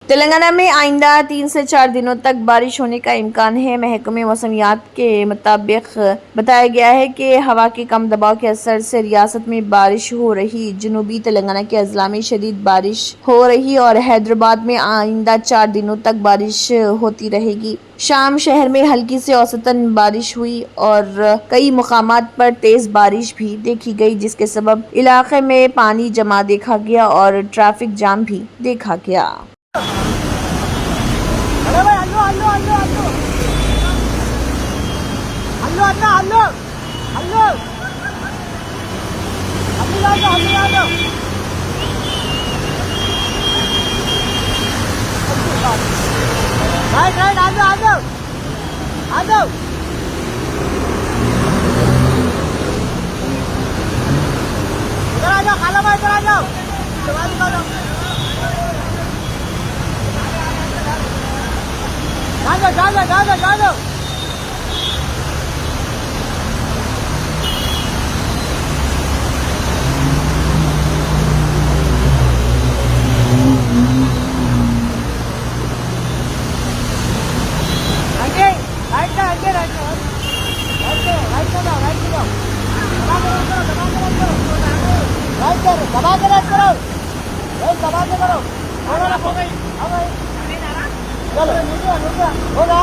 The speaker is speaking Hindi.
तेलंगाना में आइंदा 3 से 4 दिनों तक बारिश होने का इम्कान है। महकमे मौसमियात के मुताबिक बताया गया है कि हवा के कम दबाव के असर से रियासत में बारिश हो रही। जनूबी तेलंगाना के अजला में शदीद बारिश हो रही और हैदराबाद में आइंदा 4 दिनों तक बारिश होती रहेगी। शाम शहर में हल्की से औसतन बारिश हुई और कई मुकामात पर तेज बारिश भी देखी गई, जिसके सबब इलाके में पानी जमा देखा गया और ट्रैफिक जाम भी देखा गया। अरे भाई hello hello hello hello hello अन्ना हल्लो हल्लो हल्लो आ जाओ राइट राइट आ जाओ इधर आ जाओ खाला भाई इधर आ जाओ जाओ दबा के रख करो चलो होगा